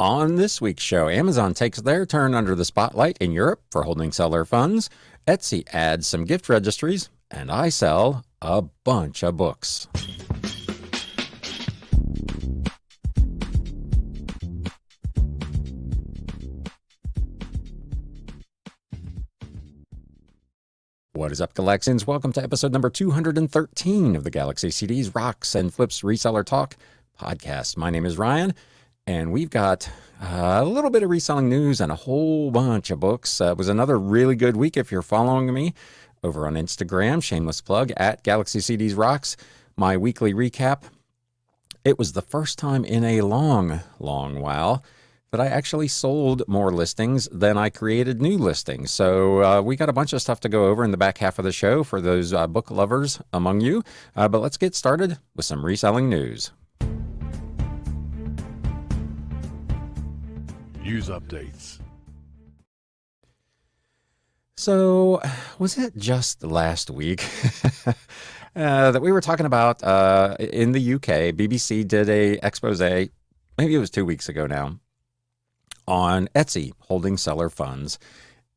On this week's show, Amazon takes their turn under the spotlight in Europe for holding seller funds, Etsy adds some gift registries, and I sell a bunch of books. What is up, Galaxians? Welcome to episode number 213 of the Galaxy CDs, Rocks, and Flips Reseller Talk podcast. My name is Ryan, and we've got a little bit of reselling news and a whole bunch of books. It was another really good week if you're following me over on Instagram, shameless plug, at Galaxy CDs Rocks, my weekly recap. It was the first time in a long while that I actually sold more listings than I created new listings. So we got a bunch of stuff to go over in the back half of the show for those book lovers among you. But let's get started with some reselling news. News updates. So was it just last week that we were talking about in the UK, BBC did a expose, maybe it was 2 weeks ago now, on Etsy holding seller funds,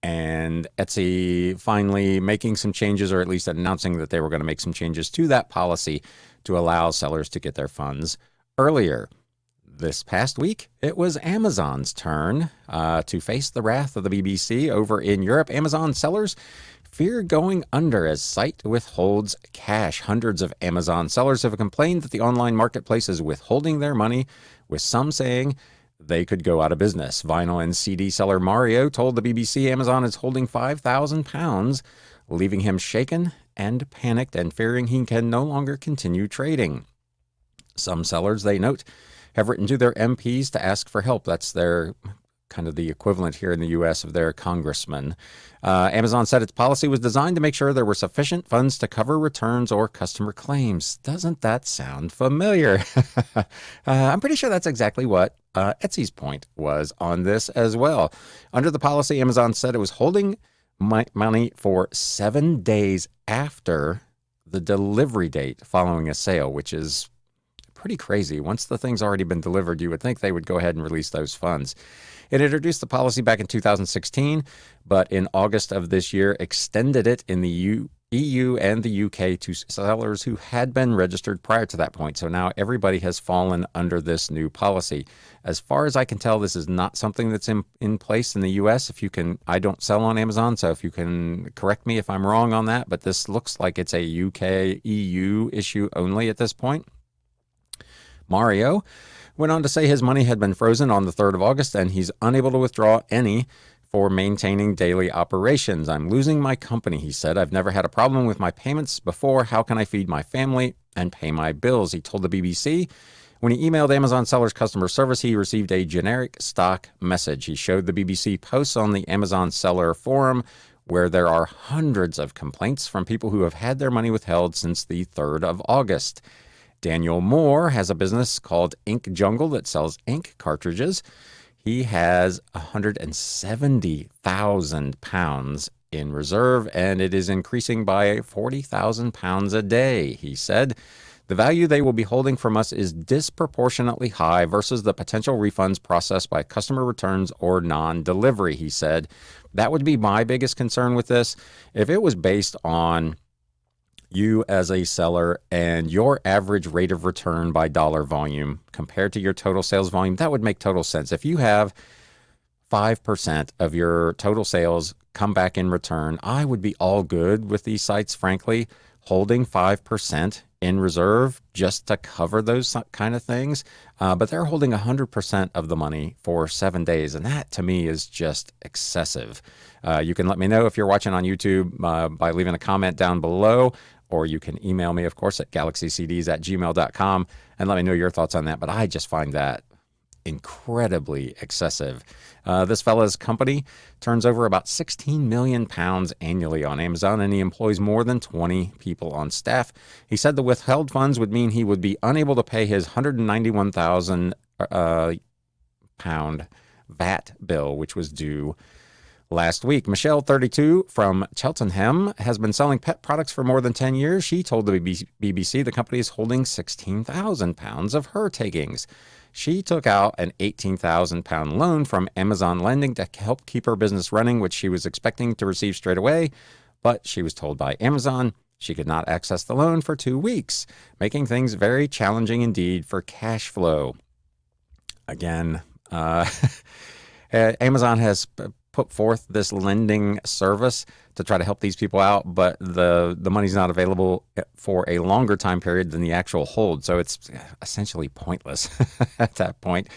and Etsy finally making some changes, or at least announcing that they were going to make some changes to that policy to allow sellers to get their funds earlier. This past week, it was Amazon's turn to face the wrath of the BBC over in Europe. Amazon sellers fear going under as site withholds cash. Hundreds of Amazon sellers have complained that the online marketplace is withholding their money, with some saying they could go out of business. Vinyl and CD seller Mario told the BBC Amazon is holding £5,000, leaving him shaken and panicked and fearing he can no longer continue trading. Some sellers, they note, have written to their MPs to ask for help. That's their kind of the equivalent here in the U.S. of their congressman. Amazon said its policy was designed to make sure there were sufficient funds to cover returns or customer claims. Doesn't that sound familiar? I'm pretty sure that's exactly what Etsy's point was on this as well. Under the policy, Amazon said it was holding money for 7 days after the delivery date following a sale, which is pretty crazy. Once the thing's already been delivered, you would think they would go ahead and release those funds. It introduced the policy back in 2016, but in August of this year extended it in the EU and the UK to sellers who had been registered prior to that point. So now everybody has fallen under this new policy. As far as I can tell, this is not something that's in place in the US. If you can, I don't sell on Amazon, so if you can correct me if I'm wrong on that, but this looks like it's a UK, EU issue only at this point. Mario went on to say his money had been frozen on the 3rd of August and he's unable to withdraw any for maintaining daily operations. I'm losing my company, he said. I've never had a problem with my payments before. How can I feed my family and pay my bills? He told the BBC. When he emailed Amazon sellers customer service, he received a generic stock message. He showed the BBC posts on the Amazon seller forum where there are hundreds of complaints from people who have had their money withheld since the 3rd of August. Daniel Moore has a business called Ink Jungle that sells ink cartridges. He has £170,000 in reserve, and it is increasing by £40,000 a day, he said. The value they will be holding from us is disproportionately high versus the potential refunds processed by customer returns or non-delivery, he said. That would be my biggest concern with this. If it was based on you as a seller and your average rate of return by dollar volume compared to your total sales volume, that would make total sense. If you have 5% of your total sales come back in return, I would be all good with these sites, frankly, holding 5% in reserve just to cover those kind of things. But they're holding 100% of the money for 7 days, and that to me is just excessive. You can let me know if you're watching on YouTube by leaving a comment down below, or you can email me, of course, at galaxycds@gmail.com and let me know your thoughts on that. But I just find that incredibly excessive. This fella's company turns over about £16 million annually on Amazon, and he employs more than 20 people on staff. He said the withheld funds would mean he would be unable to pay his £191,000 VAT bill, which was due last week. Michelle, 32, from Cheltenham, has been selling pet products for more than 10 years. She told the BBC the company is holding £16,000 of her takings. She took out an £18,000 loan from Amazon Lending to help keep her business running, which she was expecting to receive straight away, but she was told by Amazon she could not access the loan for 2 weeks, making things very challenging indeed for cash flow. Again, Amazon has put forth this lending service to try to help these people out, but the money's not available for a longer time period than the actual hold. So it's essentially pointless at that point.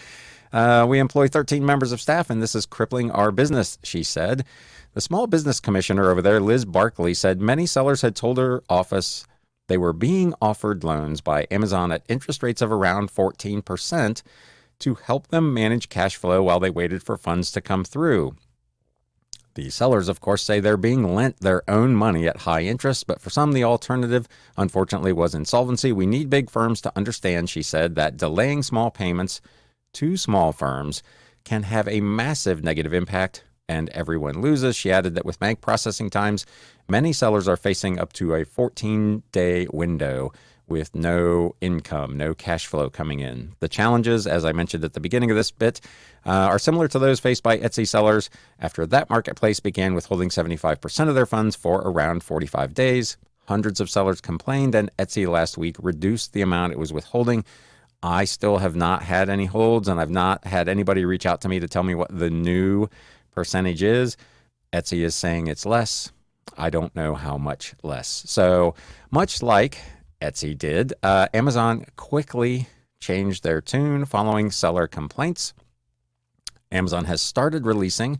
We employ 13 members of staff, and this is crippling our business, she said. The small business commissioner over there, Liz Barkley, said many sellers had told her office they were being offered loans by Amazon at interest rates of around 14% to help them manage cash flow while they waited for funds to come through. The sellers, of course, say they're being lent their own money at high interest, but for some, the alternative, unfortunately, was insolvency. We need big firms to understand, she said, that delaying small payments to small firms can have a massive negative impact and everyone loses. She added that with bank processing times, many sellers are facing up to a 14-day window with no income, no cash flow coming in. The challenges, as I mentioned at the beginning of this bit, are similar to those faced by Etsy sellers after that marketplace began withholding 75% of their funds for around 45 days. Hundreds of sellers complained, and Etsy last week reduced the amount it was withholding. I still have not had any holds, and I've not had anybody reach out to me to tell me what the new percentage is. Etsy is saying it's less. I don't know how much less. So much like Etsy did, Amazon quickly changed their tune following seller complaints. Amazon has started releasing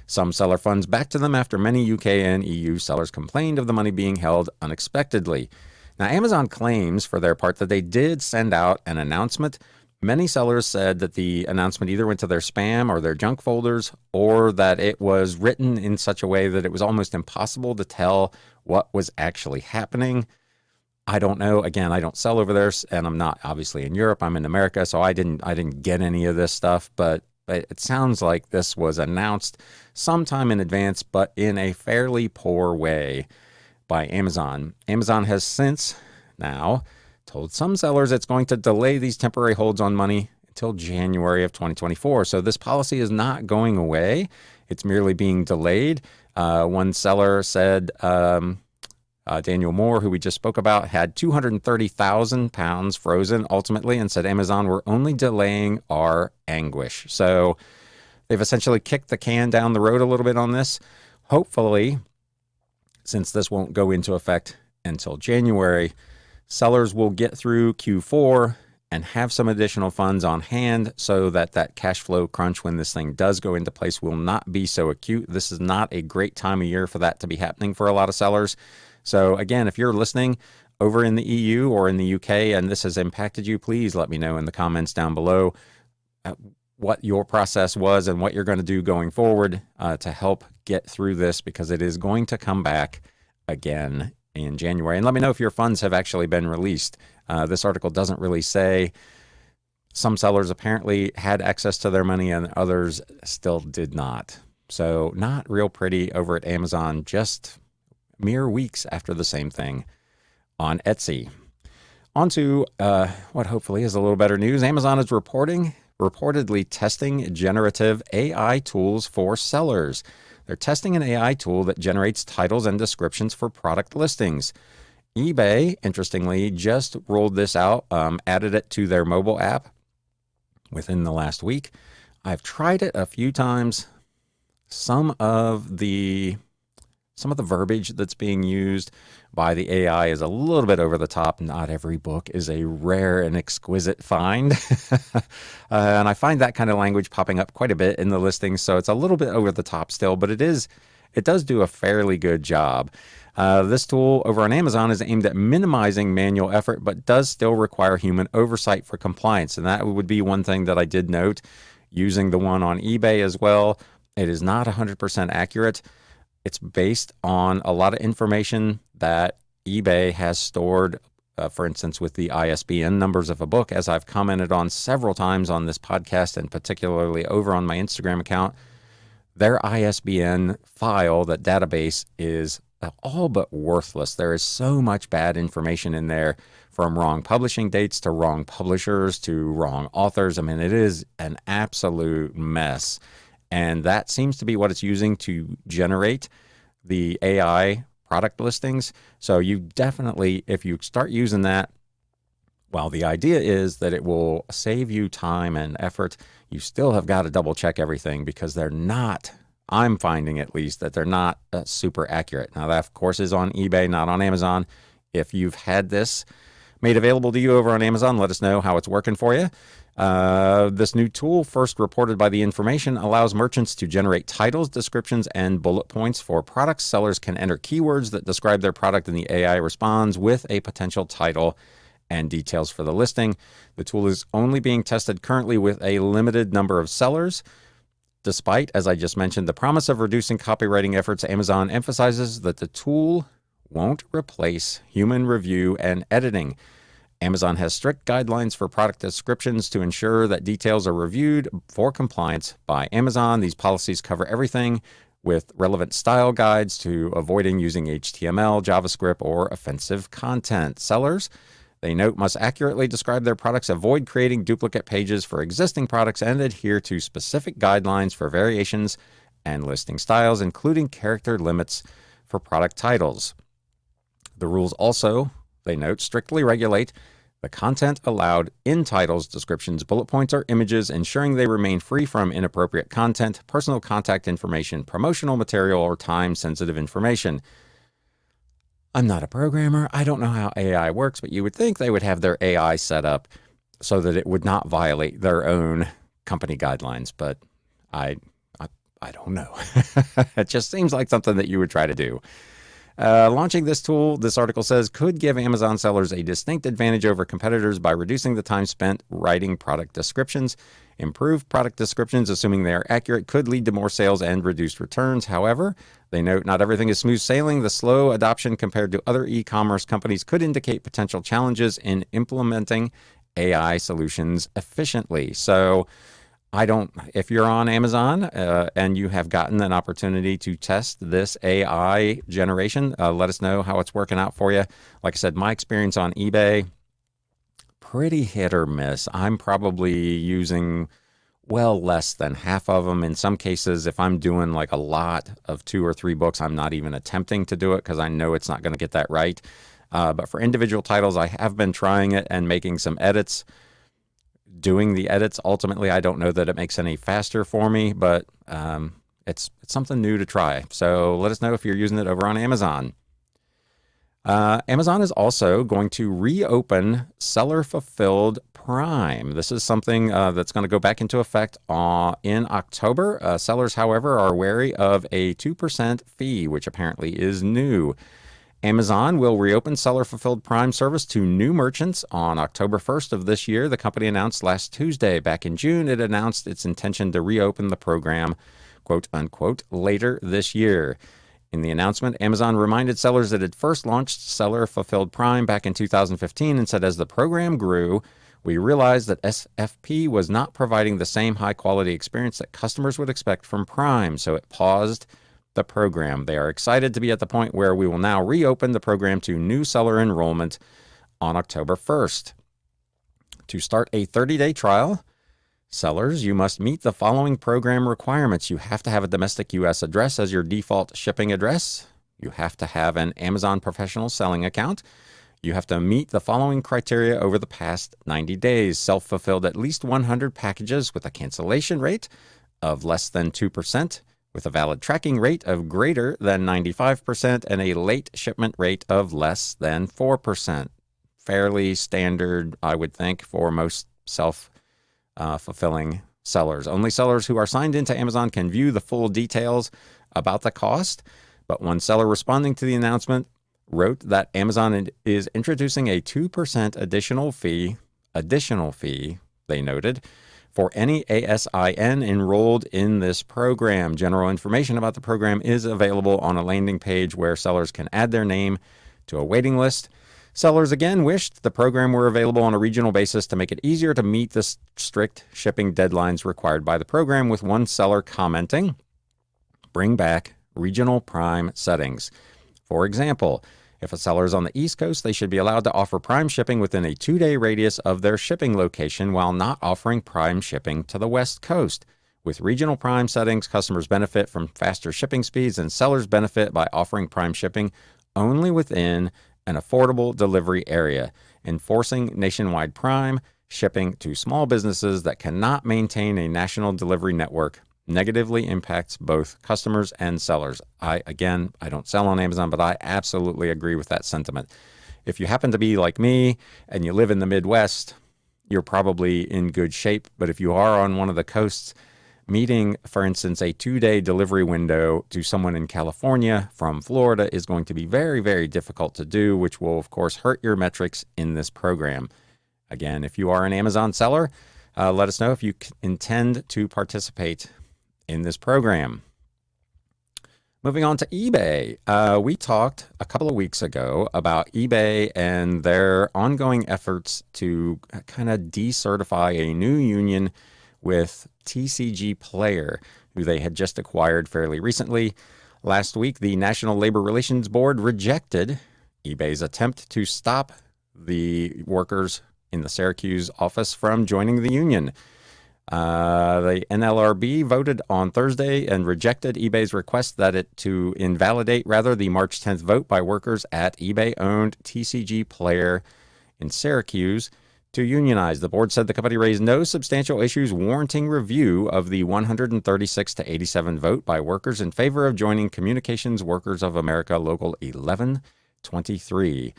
some seller funds back to them after many UK and EU sellers complained of the money being held unexpectedly. Now, Amazon claims for their part that they did send out an announcement. Many sellers said that the announcement either went to their spam or their junk folders, or that it was written in such a way that it was almost impossible to tell what was actually happening. I don't know. Again, I don't sell over there, and I'm not obviously in Europe. I'm in America, so I didn't get any of this stuff. But it sounds like this was announced sometime in advance, but in a fairly poor way by Amazon. Amazon has since now told some sellers it's going to delay these temporary holds on money until January of 2024. So this policy is not going away. It's merely being delayed. One seller said, Daniel Moore, who we just spoke about, had £230,000 frozen ultimately, and said Amazon were only delaying our anguish. So they've essentially kicked the can down the road a little bit on this. Hopefully, since this won't go into effect until January, sellers will get through Q4 and have some additional funds on hand so that that cash flow crunch when this thing does go into place will not be so acute. This is not a great time of year for that to be happening for a lot of sellers. So again, if you're listening over in the EU or in the UK and this has impacted you, please let me know in the comments down below what your process was and what you're going to do going forward to help get through this, because it is going to come back again in January. And let me know if your funds have actually been released. This article doesn't really say. Some sellers apparently had access to their money and others still did not. So not real pretty over at Amazon, just mere weeks after the same thing on Etsy. On to what hopefully is a little better news. Amazon is reportedly testing generative AI tools for sellers. They're testing an AI tool that generates titles and descriptions for product listings. eBay, interestingly, just rolled this out, added it to their mobile app within the last week. I've tried it a few times. Some of the verbiage that's being used by the AI is a little bit over the top. Not every book is a rare and exquisite find. And I find that kind of language popping up quite a bit in the listings. So it's a little bit over the top still, but it does do a fairly good job. This tool over on Amazon is aimed at minimizing manual effort, but does still require human oversight for compliance. And that would be one thing that I did note using the one on eBay as well. It is not 100% accurate. It's based on a lot of information that eBay has stored, for instance, with the ISBN numbers of a book, as I've commented on several times on this podcast and particularly over on my Instagram account. their ISBN file, that database, is all but worthless. There is so much bad information in there, from wrong publishing dates to wrong publishers to wrong authors. I mean, it is an absolute mess. And that seems to be what it's using to generate the AI product listings. So you definitely, if you start using that, while the idea is that it will save you time and effort, you still have got to double check everything, because they're not, I'm finding at least, that they're not super accurate. Now, that of course is on eBay, not on Amazon. If you've had this made available to you over on Amazon, let us know how it's working for you. This new tool, first reported by The Information, allows merchants to generate titles, descriptions, and bullet points for products. Sellers can enter keywords that describe their product, and the AI responds with a potential title and details for the listing. The tool is only being tested currently with a limited number of sellers. Despite, as I just mentioned, the promise of reducing copywriting efforts, Amazon emphasizes that the tool won't replace human review and editing. Amazon has strict guidelines for product descriptions to ensure that details are reviewed for compliance by Amazon. These policies cover everything with relevant style guides to avoiding using HTML, JavaScript, or offensive content. Sellers, they note, must accurately describe their products, avoid creating duplicate pages for existing products, and adhere to specific guidelines for variations and listing styles, including character limits for product titles. The rules also, they note, strictly regulate the content allowed in titles, descriptions, bullet points, or images, ensuring they remain free from inappropriate content, personal contact information, promotional material, or time-sensitive information. I'm not a programmer. I don't know how AI works, but you would think they would have their AI set up so that it would not violate their own company guidelines, but I don't know. It just seems like something that you would try to do. Launching this tool, this article says, could give Amazon sellers a distinct advantage over competitors by reducing the time spent writing product descriptions. Improved product descriptions, assuming they are accurate, could lead to more sales and reduced returns. However, they note not everything is smooth sailing. The slow adoption compared to other e-commerce companies could indicate potential challenges in implementing AI solutions efficiently. So if you're on Amazon and you have gotten an opportunity to test this AI generation, let us know how it's working out for you. Like I said, my experience on eBay, pretty hit or miss. I'm probably using well less than half of them. In some cases, if I'm doing like a lot of 2 or 3 books, I'm not even attempting to do it because I know it's not going to get that right. But for individual titles, I have been trying it and making some edits. Doing the edits, ultimately, I don't know that it makes any faster for me, but it's something new to try. So let us know if you're using it over on Amazon. Amazon is also going to reopen Seller Fulfilled Prime. This is something that's going to go back into effect in October. Sellers, however, are wary of a 2% fee, which apparently is new. Amazon will reopen Seller Fulfilled Prime service to new merchants on October 1st of this year. The company announced last Tuesday. Back in June, it announced its intention to reopen the program, quote unquote, later this year. In the announcement, Amazon reminded sellers that it first launched Seller Fulfilled Prime back in 2015 and said as the program grew, we realized that SFP was not providing the same high-quality experience that customers would expect from Prime, so it paused the program. They are excited to be at the point where we will now reopen the program to new seller enrollment on October 1st. To start a 30-day trial, sellers, you must meet the following program requirements. You have to have a domestic U.S. address as your default shipping address. You have to have an Amazon professional selling account. You have to meet the following criteria over the past 90 days. Self-fulfilled at least 100 packages with a cancellation rate of less than 2%. With a valid tracking rate of greater than 95% and a late shipment rate of less than 4%. Fairly standard, I would think, for most self-fulfilling sellers. Only sellers who are signed into Amazon can view the full details about the cost, but one seller responding to the announcement wrote that Amazon is introducing a 2% additional fee, they noted, for any ASIN enrolled in this program. General information about the program is available on a landing page where sellers can add their name to a waiting list. Sellers again wished the program were available on a regional basis to make it easier to meet the strict shipping deadlines required by the program, with one seller commenting, bring back regional prime settings. For example, if a seller is on the East Coast, they should be allowed to offer prime shipping within a 2-day radius of their shipping location while not offering prime shipping to the West Coast. With regional prime settings, customers benefit from faster shipping speeds and sellers benefit by offering prime shipping only within an affordable delivery area. Enforcing nationwide prime shipping to small businesses that cannot maintain a national delivery network negatively impacts both customers and sellers. I don't sell on Amazon, but I absolutely agree with that sentiment. If you happen to be like me and you live in the Midwest, you're probably in good shape. But if you are on one of the coasts, meeting, for instance, a 2-day delivery window to someone in California from Florida is going to be very, very difficult to do, which will, of course, hurt your metrics in this program. Again, if you are an Amazon seller, let us know if you intend to participate in this program. Moving on to eBay. We talked a couple of weeks ago about eBay and their ongoing efforts to kind of decertify a new union with TCG Player, who they had just acquired fairly recently. Last week, the National Labor Relations Board rejected eBay's attempt to stop the workers in the Syracuse office from joining the union. The NLRB voted on Thursday and rejected eBay's request to invalidate the March 10th vote by workers at eBay-owned TCG Player in Syracuse to unionize. The board said the company raised no substantial issues warranting review of the 136 to 87 vote by workers in favor of joining Communications Workers of America Local 1123.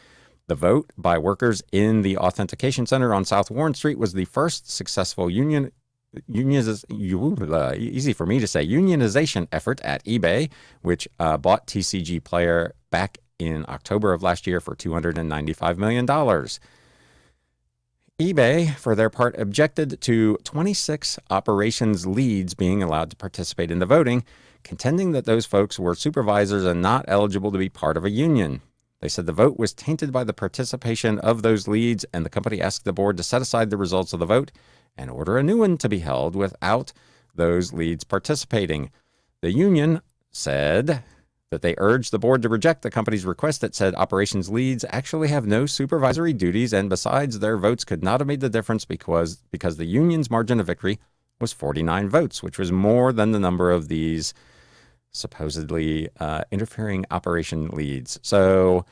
The vote by workers in the Authentication Center on South Warren Street was the first successful unionization effort at eBay, which bought TCG Player back in October of last year for $295 million. eBay, for their part, objected to 26 operations leads being allowed to participate in the voting, contending that those folks were supervisors and not eligible to be part of a union. They said the vote was tainted by the participation of those leads, and the company asked the board to set aside the results of the vote and order a new one to be held without those leads participating. The union said that they urged the board to reject the company's request that said operations leads actually have no supervisory duties, and besides, their votes could not have made the difference because the union's margin of victory was 49 votes, which was more than the number of these supposedly interfering operation leads. So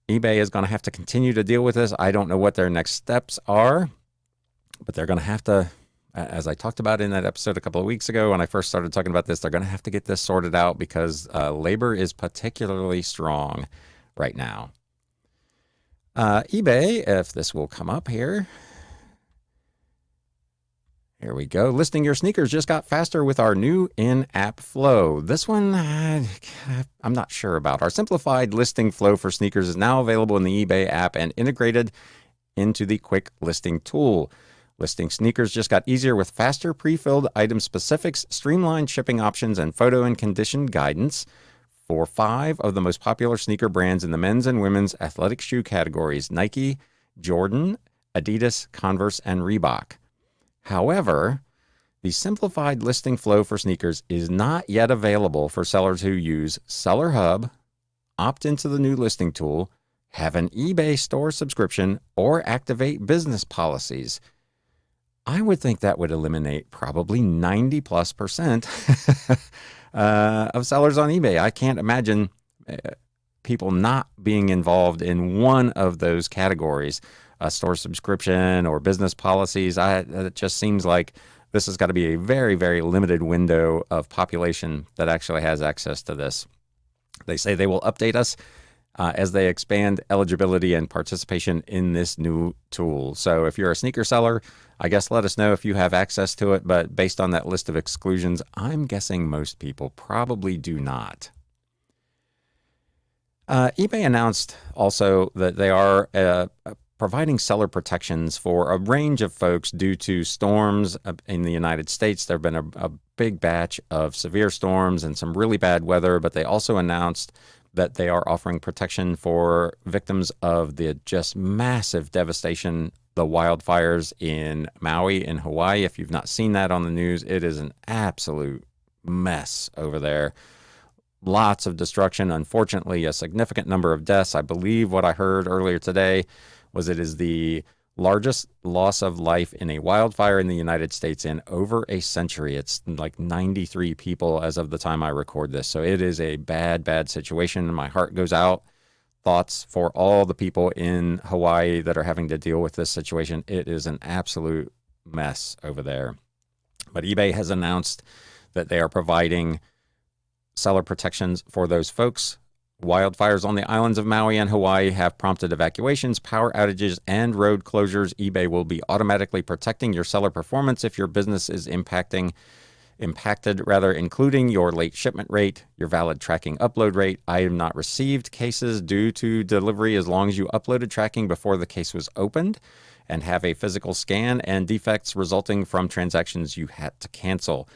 eBay is going to have to continue to deal with this. I don't know what their next steps are, but they're going to have to, as I talked about in that episode a couple of weeks ago when I first started talking about this, they're going to have to get this sorted out because labor is particularly strong right now. eBay, if this will come up here. Here we go. Listing your sneakers just got faster with our new in-app flow. This one, I'm not sure about. Our simplified listing flow for sneakers is now available in the eBay app and integrated into the quick listing tool. Listing sneakers just got easier with faster pre-filled item specifics, streamlined shipping options, and photo and condition guidance for 5 of the most popular sneaker brands in the men's and women's athletic shoe categories: Nike, Jordan, Adidas, Converse, and Reebok. However, the simplified listing flow for sneakers is not yet available for sellers who use Seller Hub, opt into the new listing tool, have an eBay store subscription, or activate business policies. I would think that would eliminate probably 90+% of sellers on eBay. I can't imagine people not being involved in one of those categories. A store subscription or business policies. It just seems like this has got to be a very, very limited window of population that actually has access to this. They say they will update us as they expand eligibility and participation in this new tool. So if you're a sneaker seller, I guess let us know if you have access to it. But based on that list of exclusions, I'm guessing most people probably do not. eBay announced also that they are providing seller protections for a range of folks due to storms in the United States. There have been a big batch of severe storms and some really bad weather, but they also announced that they are offering protection for victims of the just massive devastation, the wildfires in Maui in Hawaii. If you've not seen that on the news, it is an absolute mess over there. Lots of destruction. Unfortunately, a significant number of deaths. I believe what I heard earlier today was it is the largest loss of life in a wildfire in the United States in over a century. It's like 93 people as of the time I record this. So it is a bad, bad situation. My heart goes out. Thoughts for all the people in Hawaii that are having to deal with this situation. It is an absolute mess over there. But eBay has announced that they are providing seller protections for those folks. Wildfires on the islands of Maui and Hawaii have prompted evacuations, power outages, and road closures. eBay will be automatically protecting your seller performance if your business is impacted, including your late shipment rate, your valid tracking upload rate, item not received cases due to delivery as long as you uploaded tracking before the case was opened, and have a physical scan, and defects resulting from transactions you had to cancel.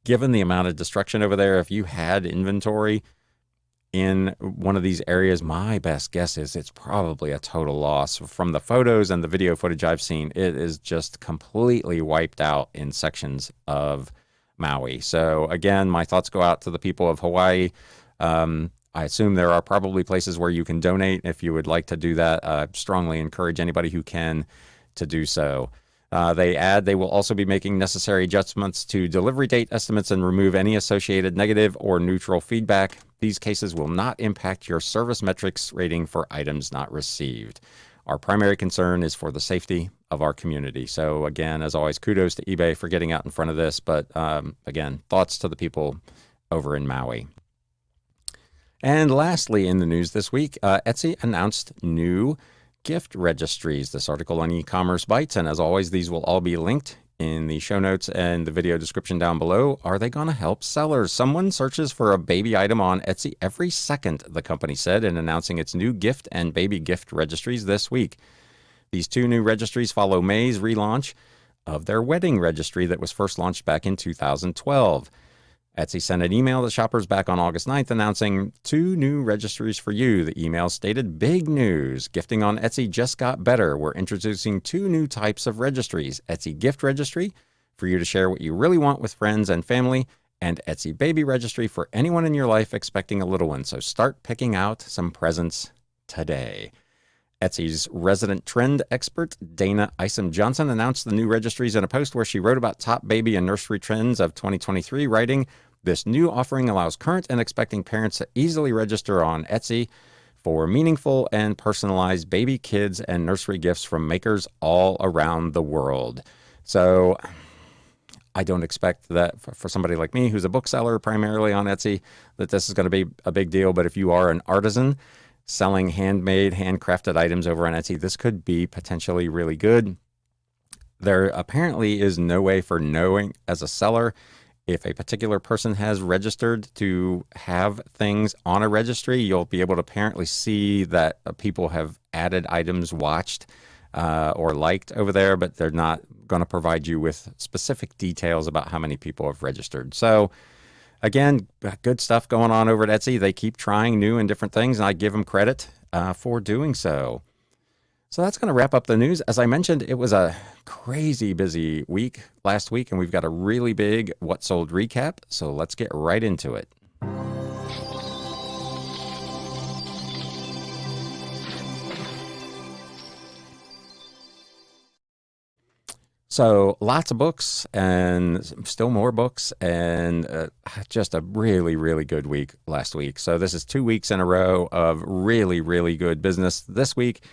Given the amount of destruction over there, if you had inventory in one of these areas, my best guess is it's probably a total loss. From the photos and the video footage I've seen, it is just completely wiped out in sections of Maui. So again, my thoughts go out to the people of Hawaii. I assume there are probably places where you can donate. If you would like to do that, I strongly encourage anybody who can to do so. They add they will also be making necessary adjustments to delivery date estimates and remove any associated negative or neutral feedback. These cases will not impact your service metrics rating for items not received. Our primary concern is for the safety of our community. So again, as always, kudos to eBay for getting out in front of this. But again, thoughts to the people over in Maui. And lastly, in the news this week, Etsy announced new gift registries. This article on e-commerce bites, and as always, these will all be linked in the show notes and the video description down below. Are they going to help sellers? Someone searches for a baby item on Etsy every second, the company said, in announcing its new gift and baby gift registries this week. These two new registries follow May's relaunch of their wedding registry that was first launched back in 2012. Etsy sent an email to shoppers back on August 9th announcing 2 new registries for you. The email stated, "Big news. Gifting on Etsy just got better. We're introducing 2 new types of registries. Etsy Gift Registry, for you to share what you really want with friends and family, and Etsy Baby Registry for anyone in your life expecting a little one. So start picking out some presents today." Etsy's resident trend expert, Dana Isom-Johnson, announced the new registries in a post where she wrote about top baby and nursery trends of 2023, writing, "This new offering allows current and expecting parents to easily register on Etsy for meaningful and personalized baby, kids, and nursery gifts from makers all around the world." So I don't expect that for somebody like me, who's a bookseller primarily on Etsy, that this is going to be a big deal. But if you are an artisan selling handmade, handcrafted items over on Etsy, this could be potentially really good. There apparently is no way for knowing as a seller if a particular person has registered to have things on a registry. You'll be able to apparently see that people have added items, watched or liked over there, but they're not going to provide you with specific details about how many people have registered. So again, good stuff going on over at Etsy. They keep trying new and different things, and I give them credit for doing so. So that's going to wrap up the news. As I mentioned, it was a crazy busy week last week, and we've got a really big What Sold recap. So let's get right into it. So lots of books and still more books, and just a really, really good week last week. So this is 2 weeks in a row of really, really good business. This week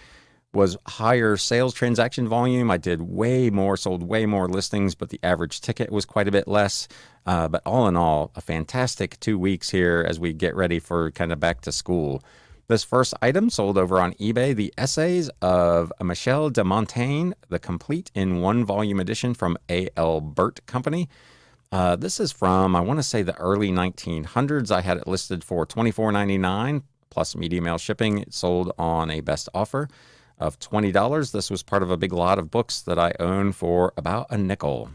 was higher sales transaction volume. I did way more, sold way more listings, but the average ticket was quite a bit less. But all in all, a fantastic 2 weeks here as we get ready for kind of back to school. This first item sold over on eBay, the Essays of Michel de Montaigne, the complete in 1 volume edition from A.L. Burt Company. This is from, I want to say, the early 1900s. I had it listed for $24.99 plus media mail shipping. It sold on a best offer of $20. This was part of a big lot of books that I own for about a nickel.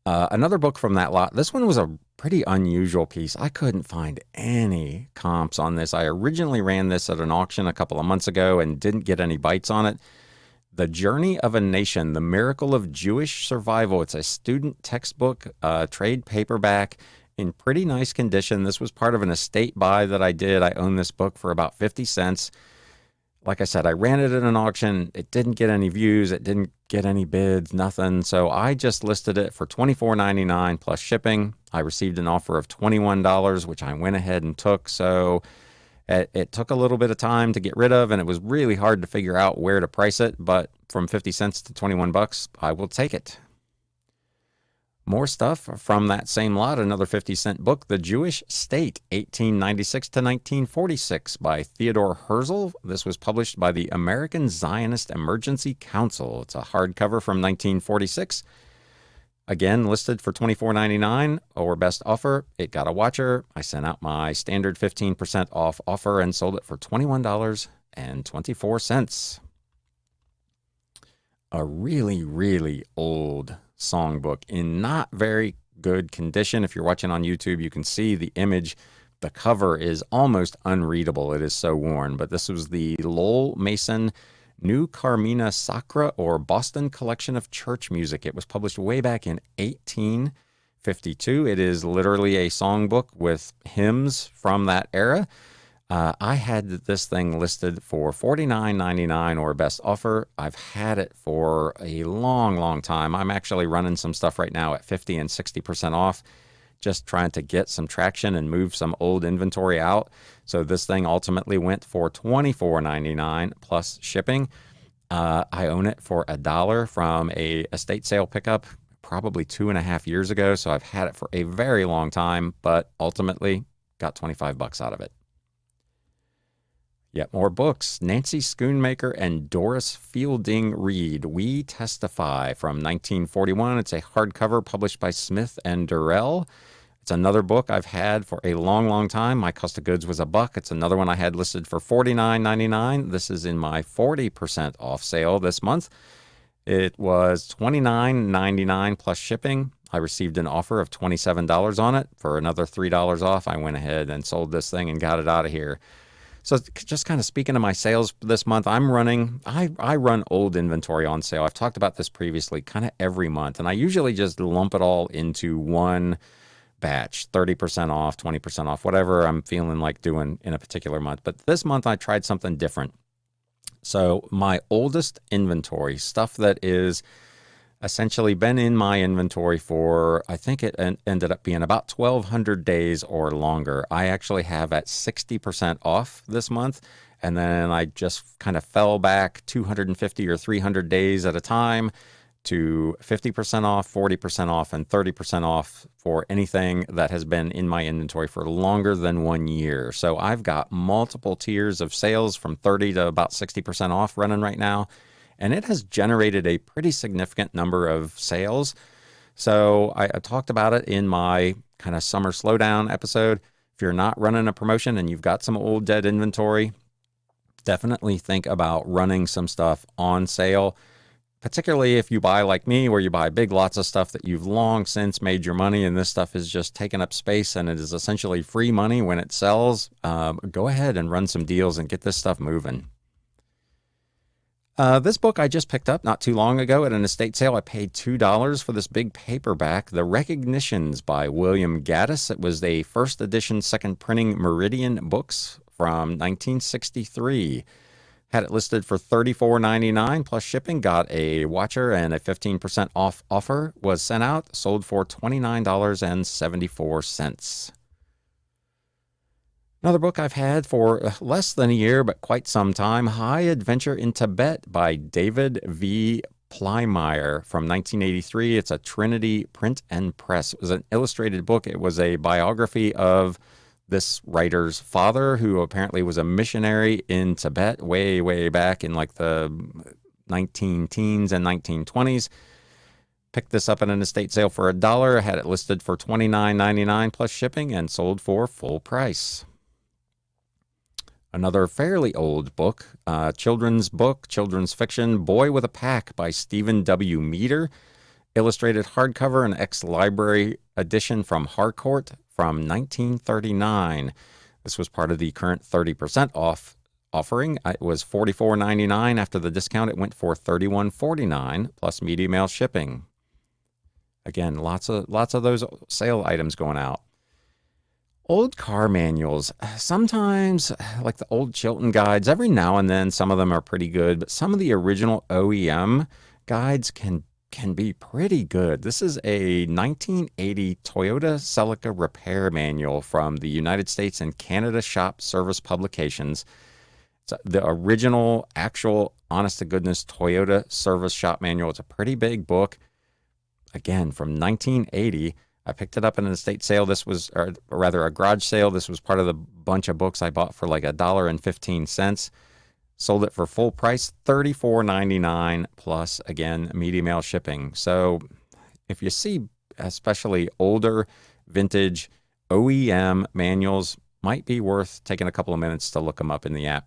Another book from that lot. This one was a pretty unusual piece. I couldn't find any comps on this. I originally ran this at an auction a couple of months ago and didn't get any bites on it. The Journey of a Nation, The Miracle of Jewish Survival. It's a student textbook, trade paperback in pretty nice condition. This was part of an estate buy that I did. I own this book for about 50 cents. Like I said, I ran it at an auction. It didn't get any views. It didn't get any bids, nothing. So I just listed it for $24.99 plus shipping. I received an offer of $21, which I went ahead and took. So it took a little bit of time to get rid of, and it was really hard to figure out where to price it. But from 50 cents to 21 bucks, I will take it. More stuff from that same lot, another 50-cent book, The Jewish State, 1896 to 1946 by Theodore Herzl. This was published by the American Zionist Emergency Council. It's a hardcover from 1946. Again, listed for $24.99 or best offer. It got a watcher. I sent out my standard 15% off offer and sold it for $21.24. A really, really old songbook in not very good condition. If you're watching on YouTube, you can see the image. The cover is almost unreadable. It is so worn. But this was the Lowell Mason New Carmina Sacra, or Boston Collection of Church Music. It was published way back in 1852. It is literally a songbook with hymns from that era. I had this thing listed for $49.99 or best offer. I've had it for a long, long time. I'm actually running some stuff right now at 50 and 60% off, just trying to get some traction and move some old inventory out. So this thing ultimately went for $24.99 plus shipping. I own it for $1 from a estate sale pickup probably 2.5 years ago. So I've had it for a very long time, but ultimately got 25 bucks out of it. Yet more books. Nancy Schoonmaker and Doris Fielding Reed, We Testify, from 1941. It's a hardcover published by Smith and Durrell. It's another book I've had for a long, long time. My cost of goods was $1. It's another one I had listed for $49.99. This is in my 40% off sale this month. It was $29.99 plus shipping. I received an offer of $27 on it. For another $3 off, I went ahead and sold this thing and got it out of here. So just kind of speaking to my sales this month, I run old inventory on sale. I've talked about this previously kind of every month, and I usually just lump it all into one batch, 30% off, 20% off, whatever I'm feeling like doing in a particular month. But this month I tried something different. So my oldest inventory, stuff that is essentially been in my inventory for, I think it ended up being about 1,200 days or longer, I actually have at 60% off this month. And then I just kind of fell back 250 or 300 days at a time to 50% off, 40% off, and 30% off for anything that has been in my inventory for longer than 1 year. So I've got multiple tiers of sales from 30 to about 60% off running right now. And it has generated a pretty significant number of sales. So I talked about it in my kind of summer slowdown episode. If you're not running a promotion and you've got some old dead inventory, definitely think about running some stuff on sale, particularly if you buy like me, where you buy big lots of stuff that you've long since made your money, and this stuff is just taking up space and it is essentially free money when it sells. Go ahead and run some deals and get this stuff moving. This book I just picked up not too long ago at an estate sale. I paid $2 for this big paperback, The Recognitions by William Gaddis. It was a first edition, second printing Meridian books from 1963. Had it listed for $34.99 plus shipping, got a watcher, and a 15% off offer was sent out, sold for $29.74. Another book I've had for less than a year, but quite some time, High Adventure in Tibet by David V. Plymire from 1983. It's a Trinity print and press. It was an illustrated book. It was a biography of this writer's father, who apparently was a missionary in Tibet way, way back in like the 19-teens and 1920s. Picked this up at an estate sale for $1. Had it listed for $29.99 plus shipping and sold for full price. Another fairly old book, children's fiction, Boy with a Pack by Stephen W. Meader. Illustrated hardcover and ex-library edition from Harcourt from 1939. This was part of the current 30% off offering. It was $44.99. After the discount, it went for $31.49 plus media mail shipping. Again, lots of those sale items going out. Old car manuals, sometimes like the old Chilton guides, every now and then some of them are pretty good, but some of the original OEM guides can be pretty good. This is a 1980 Toyota Celica repair manual from the United States and Canada Shop Service Publications. It's the original, actual, honest-to-goodness Toyota service shop manual. It's a pretty big book. Again, from 1980. I picked it up in an estate sale. This was, or rather a garage sale. This was part of the bunch of books I bought for like $1.15. Sold it for full price, $34.99 plus, again, media mail shipping. So if you see especially older vintage OEM manuals, might be worth taking a couple of minutes to look them up in the app.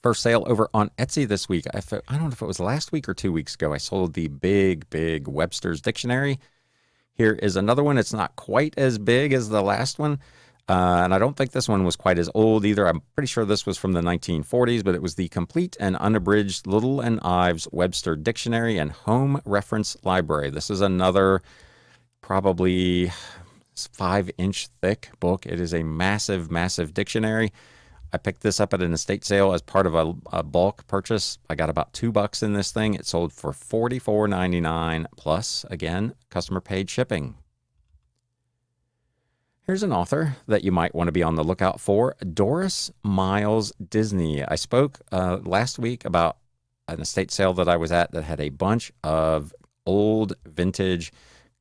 First sale over on Etsy this week. I don't know if it was last week or 2 weeks ago. I sold the big Websters Dictionary. Here is another one. It's not quite as big as the last one. And I don't think this one was quite as old either. I'm pretty sure this was from the 1940s, but it was the complete and unabridged Little and Ives Webster Dictionary and Home Reference Library. This is another probably 5-inch thick book. It is a massive dictionary. I picked this up at an estate sale as part of a bulk purchase. I got about $2 in this thing. It sold for $44.99 plus, again, customer paid shipping. Here's an author that you might want to be on the lookout for, Doris Miles Disney. I spoke last week about an estate sale that I was at that had a bunch of old vintage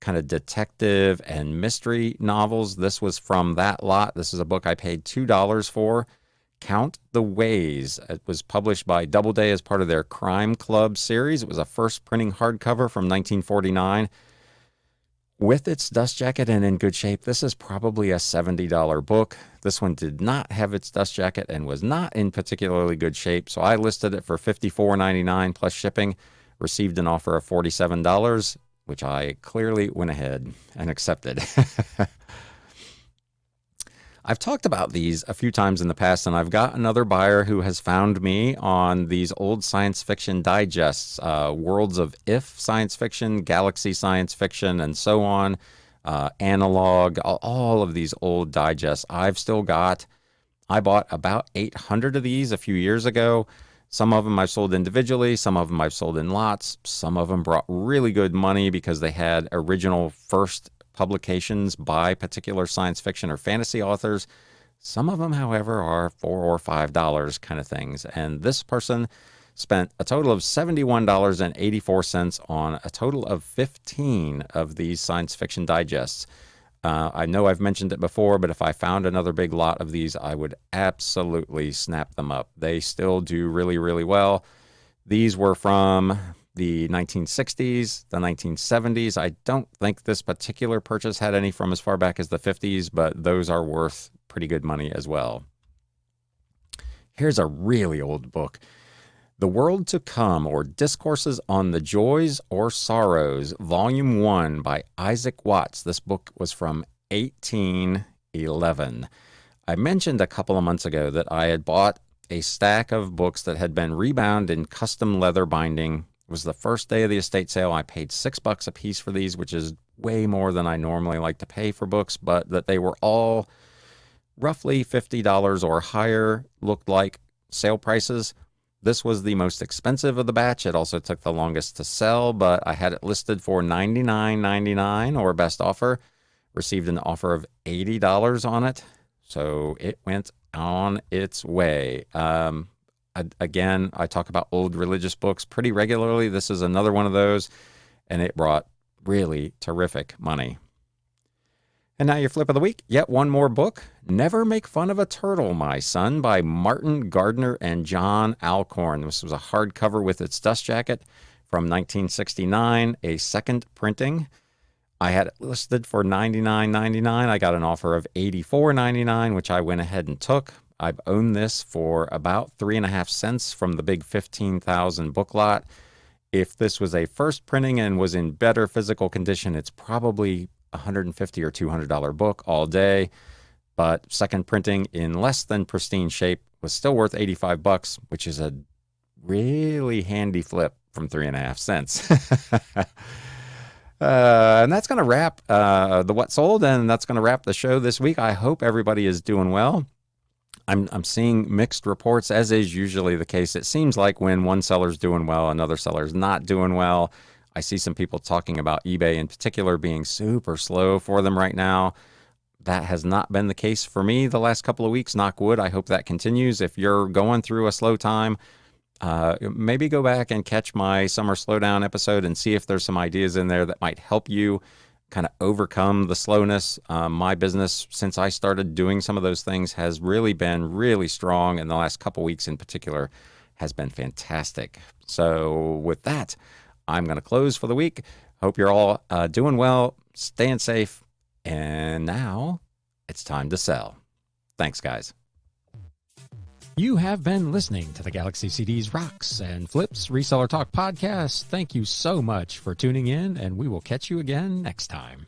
kind of detective and mystery novels. This was from that lot. This is a book I paid $2 for. Count the Ways. It was published by Doubleday as part of their Crime Club series. It was a first printing hardcover from 1949. With its dust jacket and in good shape, this is probably a $70 book. This one did not have its dust jacket and was not in particularly good shape, so I listed it for $54.99 plus shipping, received an offer of $47, which I clearly went ahead and accepted. I've talked about these a few times in the past, and I've got another buyer who has found me on these old science fiction digests, Worlds of If science fiction, Galaxy science fiction, and so on, Analog, all of these old digests I've still got. I bought about 800 of these a few years ago. Some of them I've sold individually, some of them I've sold in lots. Some of them brought really good money because they had original first publications by particular science fiction or fantasy authors. Some of them, however, are $4 or $5 kind of things. And this person spent a total of $71.84 on a total of 15 of these science fiction digests. I know I've mentioned it before, but if I found another big lot of these, I would absolutely snap them up. They still do really well. These were from the 1960s, the 1970s. I don't think this particular purchase had any from as far back as the 50s, but those are worth pretty good money as well. Here's a really old book. The World to Come, or Discourses on the Joys or Sorrows, Volume 1 by Isaac Watts. This book was from 1811. I mentioned a couple of months ago that I had bought a stack of books that had been rebound in custom leather binding. It was the first day of the estate sale. I paid $6 a piece for these, which is way more than I normally like to pay for books, but that they were all roughly $50 or higher, looked like sale prices. This was the most expensive of the batch. It also took the longest to sell, but I had it listed for $99.99 or best offer. Received an offer of $80 on it, so it went on its way. Again, I talk about old religious books pretty regularly. This is another one of those, and it brought really terrific money. And now your flip of the week. Yet one more book, Never Make Fun of a Turtle, My Son, by Martin Gardner and John Alcorn. This was a hardcover with its dust jacket from 1969, a second printing. I had it listed for $99.99. I got an offer of $84.99, which I went ahead and took. I've owned this for about 3.5 cents from the big 15,000 book lot. If this was a first printing and was in better physical condition, it's probably $150 or $200 book all day. But second printing in less than pristine shape was still worth $85, which is a really handy flip from 3.5 cents. And that's going to wrap the What Sold, and that's going to wrap the show this week. I hope everybody is doing well. I'm seeing mixed reports, as is usually the case. It seems like when one seller's doing well, another seller's not doing well. I see some people talking about eBay in particular being super slow for them right now. That has not been the case for me the last couple of weeks. Knock wood. I hope that continues. If you're going through a slow time, maybe go back and catch my summer slowdown episode and see if there's some ideas in there that might help you kind of overcome the slowness. My business, since I started doing some of those things, has really been really strong, and the last couple weeks in particular has been fantastic. So with that, I'm going to close for the week. Hope you're all doing well, staying safe, and now it's time to sell. Thanks, guys. You have been listening to the Galaxy CDs Rocks and Flips Reseller Talk podcast. Thank you so much for tuning in, and we will catch you again next time.